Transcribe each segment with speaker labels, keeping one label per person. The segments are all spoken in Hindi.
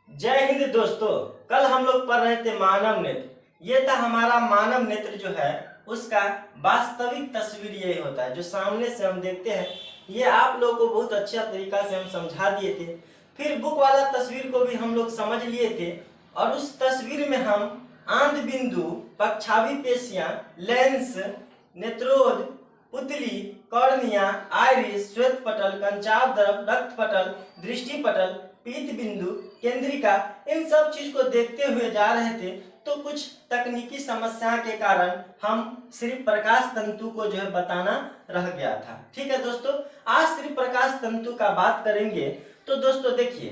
Speaker 1: जय हिंद दोस्तों। कल हम लोग पढ़ रहे थे मानव नेत्र। ये था हमारा मानव नेत्र जो है उसका वास्तविक तस्वीर ये होता है जो सामने से हम देखते हैं। ये आप लोगों को बहुत अच्छा तरीका से हम समझा दिए थे। फिर बुक वाला तस्वीर को भी हम लोग समझ लिए थे और उस तस्वीर में हम आंध बिंदु, पक्षावी पेशियां, लेंस, नेत्रोद, पुतली, कॉर्निया, आइरिस, श्वेत पटल, कंचाव द्रव, रक्त पटल, दृष्टि पटल, पीत बिंदु, केंद्रिका, इन सब चीज को देखते हुए जा रहे थे। तो कुछ तकनीकी समस्या के कारण हम सिर्फ प्रकाश तंतु को जो है बताना रह गया था। ठीक है दोस्तों, आज सिर्फ प्रकाश तंतु का बात करेंगे। तो दोस्तों देखिए,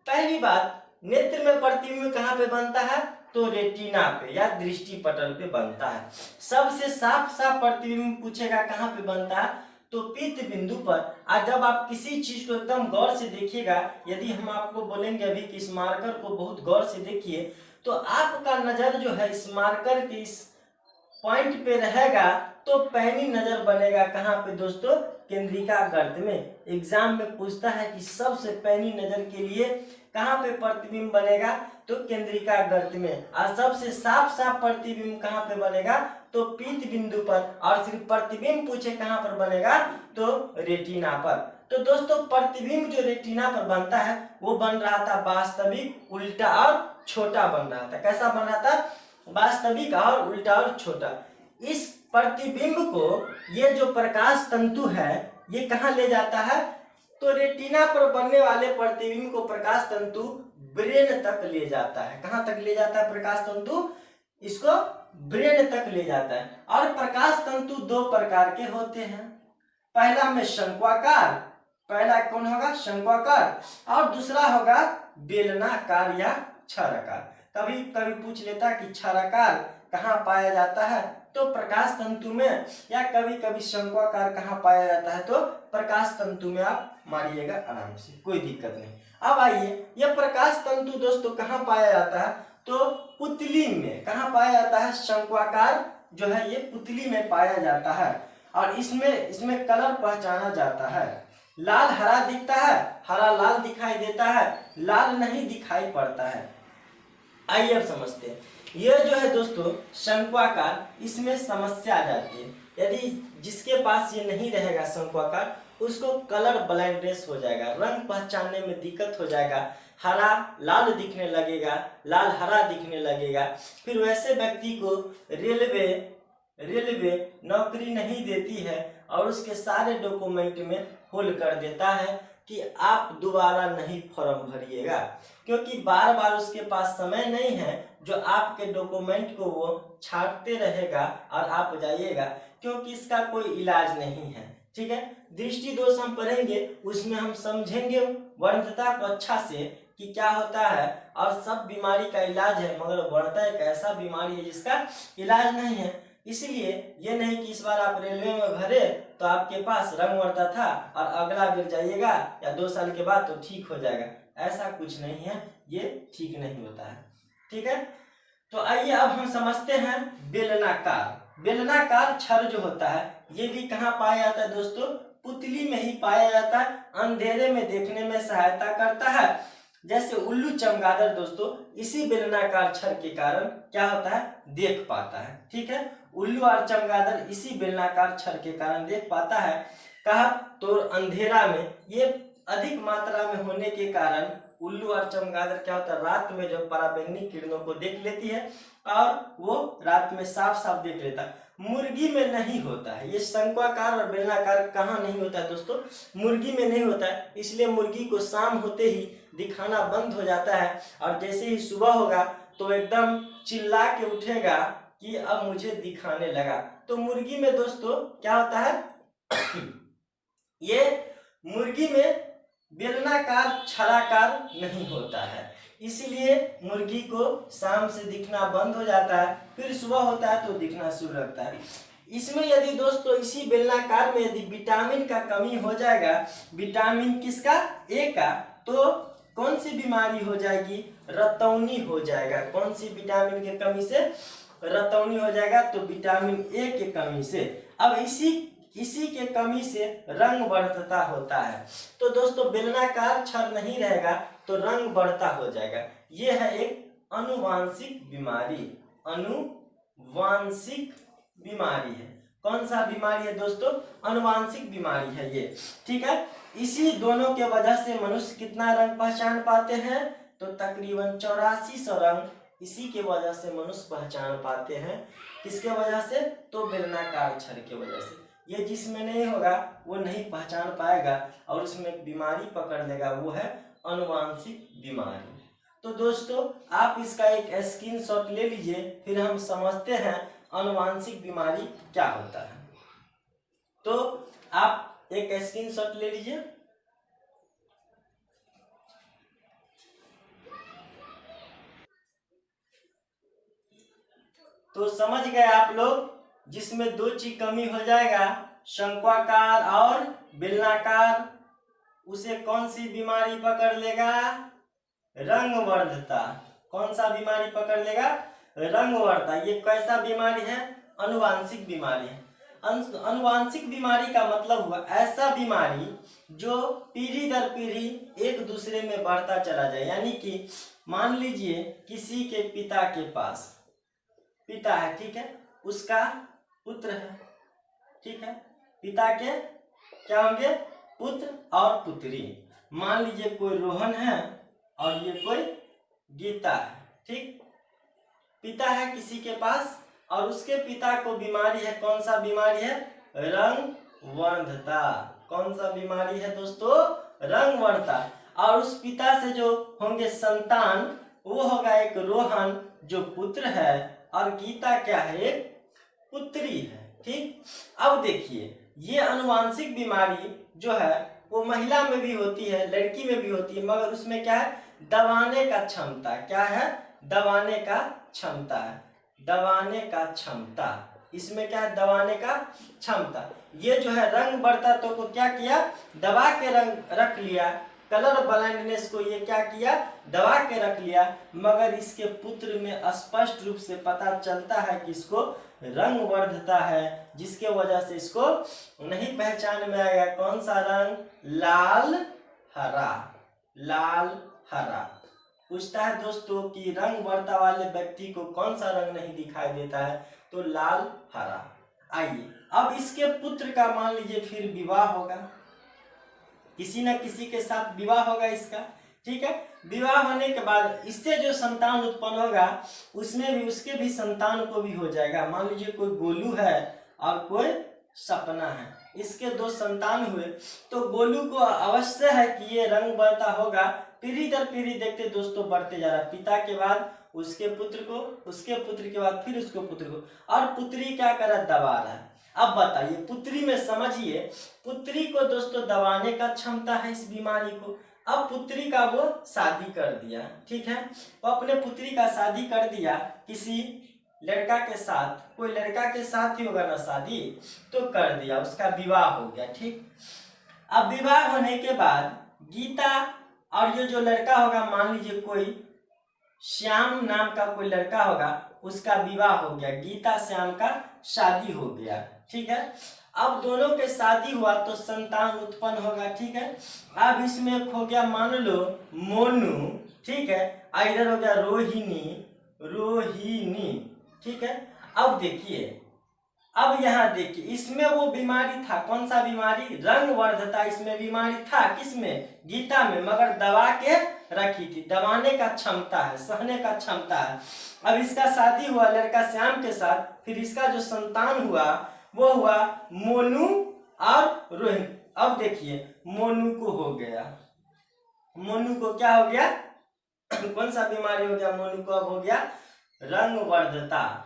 Speaker 1: पहली बात, नेत्र में प्रतिबिंब कहाँ पे बनता है? तो रेटिना पे या दृष्टि पटल पे बनता है। सबसे साफ साफ प्रतिबिंब पूछेगा कहाँ पे बनता है? तो पीत बिंदु पर। आज जब आप किसी चीज को एकदम गौर से देखिएगा, यदि हम आपको बोलेंगे अभी कि इस मार्कर को बहुत गौर से देखिए, तो आपका नजर जो है इस मार्कर के इस पॉइंट पे रहेगा तो पैनी नजर बनेगा कहाँ पे दोस्तों? केंद्रिका गर्त में। एग्जाम में पूछता है कि सबसे पैनी नजर के लिए कहाँ पे प्रतिबिंब बनेगा? तो केंद्रिका गर्त में। और सबसे साफ साफ प्रतिबिंब कहाँ पे बनेगा? तो पीत बिंदु पर। और सिर्फ प्रतिबिंब पूछे कहाँ पर बनेगा? तो रेटिना पर। तो दोस्तों प्रतिबिंब जो रेटिना पर बनता है वो बन रहा था वास्तविक, उल्टा और छोटा बन रहा था। कैसा बन रहा था? वास्तविक और उल्टा और छोटा। इस प्रतिबिंब को ये जो प्रकाश तंतु है ये कहाँ ले जाता है? तो रेटिना पर बनने वाले प्रतिबिंब को प्रकाश तंतु ब्रेन तक ले जाता है। कहाँ तक ले जाता है प्रकाश तंतु? इसको ब्रेन तक ले जाता है। और प्रकाश तंतु दो प्रकार के होते हैं। पहला में शंक्वाकार, पहला कौन होगा? शंक्वाकार। और दूसरा होगा बेलनाकार या छाराकार। कभी कभी पूछ लेता कि छाराकार कहाँ पाया जाता है? तो प्रकाश तंतु में। या कभी कभी शंक्वाकार कहाँ पाया जाता है? तो प्रकाश तंतु में। आप मारिएगा आराम से, कोई दिक्कत नहीं। अब आइए, यह प्रकाश तंतु दोस्तों कहाँ पाया जाता है? तो पुतली में। कहाँ पाया जाता है? शंक्वाकार जो है ये पुतली में पाया जाता है। और इसमें कलर पहचाना जाता है। लाल हरा दिखता है, हरा लाल दिखाई देता है, लाल नहीं दिखाई पड़ता है। आइए अब समझते हैं। यह जो है दोस्तों शंक्वाकार, इसमें समस्या आ जाती है। यदि जिसके पास ये नहीं रहेगा शंक्वाकार, उसको कलर ब्लाइंडनेस हो जाएगा, रंग पहचानने में दिक्कत हो जाएगा। हरा लाल दिखने लगेगा, लाल हरा दिखने लगेगा। फिर वैसे व्यक्ति को रेलवे नौकरी नहीं देती है और उसके सारे डॉक्यूमेंट में होल कर देता है कि आप दोबारा नहीं फॉर्म भरिएगा, क्योंकि बार बार उसके पास समय नहीं है जो आपके डॉक्यूमेंट को वो छांटते रहेगा और आप जाइएगा, क्योंकि इसका कोई इलाज नहीं है। ठीक है, दृष्टि दोष हम पढ़ेंगे, उसमें हम समझेंगे वर्णता को अच्छा से कि क्या होता है। और सब बीमारी का इलाज है, मगर वर्णता एक ऐसा बीमारी है जिसका इलाज नहीं है। इसलिए ये नहीं कि इस बार आप रेलवे में भरे तो आपके पास रंग वर्ता था और अगला बेर जाइएगा या 2 साल के बाद तो ठीक हो जाएगा। ऐसा कुछ नहीं है, ये ठीक नहीं होता है। ठीक है, तो आइए अब हम समझते हैं बेलनाकार। बेलनाकार छर जो होता है ये भी कहाँ पाया जाता है दोस्तों? पुतली में ही पाया जाता है। अंधेरे में देखने में सहायता करता है। जैसे उल्लू चमगादड़ दोस्तों इसी बेलनाकार छर के कारण क्या होता है? देख पाता है। ठीक है, उल्लू और चमगादड़ इसी बेलनाकार छर के कारण देख पाता है। कहा तो अंधेरा में ये अधिक मात्रा में होने के कारण उल्लू और चमगादड़ क्या होता है? रात में जो पराबैंगनी किरणों को देख लेती है और वो रात में साफ साफ देख लेता है। मुर्गी में नहीं होता है ये शंक्वाकार और बेलनाकार। कहाँ नहीं होता है दोस्तों? मुर्गी में नहीं होता है, इसलिए मुर्गी को शाम होते ही दिखाना बंद हो जाता है और जैसे ही सुबह होगा तो एकदम चिल्ला के उठेगा कि अब मुझे दिखाने लगा। तो मुर्गी में दोस्तों क्या होता है? ये मुर्गी में बेलनाकार छराकार नहीं होता है, इसलिए मुर्गी को शाम से दिखना बंद हो जाता है, फिर सुबह होता है तो दिखना शुरू लगता है। इसमें यदि दोस्तों इसी बेलनाकार में यदि विटामिन का कमी हो जाएगा, विटामिन किसका? ए का, तो कौन सी बीमारी हो जाएगी? रतौनी हो जाएगा। कौन सी विटामिन के कमी से? रतौनी हो जाएगा, तो विटामिन ए के कमी से। अब इसी के कमी से रंग बढ़ता होता है। तो दोस्तों बेलनाकार छर नहीं रहेगा तो रंग बढ़ता हो जाएगा। ये है एक अनुवांशिक बीमारी, अनुवांशिक बीमारी है। कौन सा बीमारी है दोस्तों? अनुवांशिक बीमारी है ये, ठीक है। इसी दोनों के वजह से मनुष्य कितना रंग पहचान पाते हैं? तो तकरीबन 8400 रंग इसी के वजह से मनुष्य पहचान पाते हैं। किसके वजह से? तो बेलनाकार छड़ के वजह से। ये जिसमें नहीं होगा वो नहीं पहचान पाएगा और उसमें बीमारी पकड़ लेगा, वो है अनुवांशिक बीमारी। तो दोस्तों आप इसका एक स्क्रीनशॉट ले लीजिए, फिर हम समझते हैं अनुवांशिक बीमारी क्या होता है। तो आप एक स्क्रीनशॉट ले लीजिए। तो समझ गए आप लोग, जिसमें दो चीज कमी हो जाएगा, शंक्वाकार और बेलनाकार, उसे कौन सी बीमारी पकड़ लेगा? रंगवर्धता। कौन सा बीमारी पकड़ लेगा? रंगवर्धता। ये कैसा बीमारी है? अनुवांशिक बीमारी है। अनुवांशिक बीमारी का मतलब हुआ ऐसा बीमारी जो पीढ़ी दर पीढ़ी एक दूसरे में बढ़ता चला जाए। यानी कि मान लीजिए किसी के पिता के पास पिता है, ठीक है, उसका पुत्र है, ठीक है, पिता के क्या होंगे? पुत्र और पुत्री। मान लीजिए कोई रोहन है और ये कोई गीता है, ठीक। पिता है किसी के पास और उसके पिता को बीमारी है, कौन सा बीमारी है? रंगवर्धता। कौन सा बीमारी है दोस्तों? रंगवर्धता। और उस पिता से जो होंगे संतान, वो होगा एक रोहन जो पुत्र है, और गीता क्या है? एक पुत्री है, ठीक। अब देखिए, ये अनुवांशिक बीमारी जो है वो महिला में भी होती है, लड़की में भी होती है, मगर उसमें क्या है? दबाने का क्षमता। क्या है? दबाने का क्षमता है, दबाने का क्षमता। इसमें क्या है? दबाने का क्षमता। ये जो है रंग बढ़ता तो को क्या किया? दबा के रंग रख लिया। कलर ब्लाइंडनेस को ये क्या किया? दबा के रख लिया। मगर इसके पुत्र में स्पष्ट रूप से पता चलता है कि इसको रंगवर्धता है, जिसके वजह से इसको नहीं पहचान में आएगा। कौन सा रंग? लाल हरा। लाल हरा। पूछता है दोस्तों कि रंगवर्धता वाले व्यक्ति को कौन सा रंग नहीं दिखाई देता है? तो लाल हरा। आइए अब इसके पुत्र का मान लीजिए फिर विवाह होगा, किसी न किसी के साथ विवाह होगा इसका, ठीक है। विवाह होने के बाद इससे जो संतान उत्पन्न होगा उसमें भी उसके भी संतान को भी हो जाएगा। मान लीजिए कोई गोलू है और कोई सपना है, इसके दो संतान हुए, तो गोलू को अवश्य है कि ये रंग बढ़ता होगा। पीढ़ी दर पीढ़ी देखते दोस्तों बढ़ते जा रहा है। पिता के बाद उसके पुत्र को, उसके पुत्र के बाद फिर उसको पुत्र को, और पुत्री क्या कर रहा है? दबा रहा है। अब बताइए पुत्री में समझिए, पुत्री को दोस्तों दबाने का क्षमता है इस बीमारी को। अब पुत्री का वो शादी कर दिया, ठीक है, वो अपने पुत्री का शादी कर दिया किसी लड़का के साथ, कोई लड़का के साथ ही होगा ना शादी, तो कर दिया, उसका विवाह हो गया, ठीक। अब विवाह होने के बाद गीता और ये जो लड़का होगा, मान लीजिए कोई श्याम नाम का कोई लड़का होगा, उसका विवाह हो गया, गीता श्याम का शादी हो गया, ठीक है। अब दोनों के शादी हुआ तो संतान उत्पन्न होगा, ठीक है। अब इसमें एक हो गया मान लो मोनू, ठीक है, इधर हो गया रोहिणी, रोहिणी, ठीक है। अब देखिए, अब यहाँ देखिए, इसमें वो बीमारी था, कौन सा बीमारी? रंगवर्धता। इसमें बीमारी था किसमें? गीता में, मगर दबा के रखी थी, दबाने का क्षमता है, सहने का क्षमता है। अब इसका शादी हुआ लड़का श्याम के साथ, फिर इसका जो संतान हुआ वो हुआ मोनू और रोहिणी। अब देखिए मोनू को हो गया, मोनू को क्या हो गया? कौन सा बीमारी हो गया? मोनू को अब हो गया रंगवर्धता,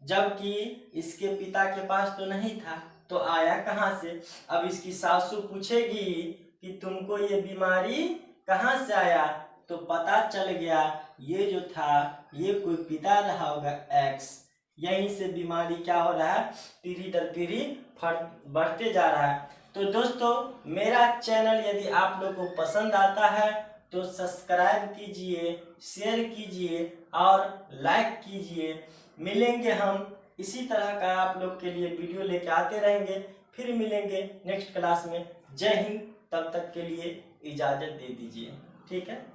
Speaker 1: जबकि इसके पिता के पास तो नहीं था, तो आया कहाँ से? अब इसकी सासू पूछेगी कि तुमको ये बीमारी कहाँ से आया, तो पता चल गया ये जो था ये कोई पिता रहा होगा एक्स, यहीं से बीमारी क्या हो रहा है? पीढ़ी दर पीढ़ी बढ़ते जा रहा है। तो दोस्तों मेरा चैनल यदि आप लोग को पसंद आता है तो सब्सक्राइब कीजिए, शेयर कीजिए और लाइक कीजिए। मिलेंगे हम इसी तरह का आप लोग के लिए वीडियो लेके आते रहेंगे। फिर मिलेंगे नेक्स्ट क्लास में। जय हिंद, तब तक के लिए इजाज़त दे दीजिए। ठीक है।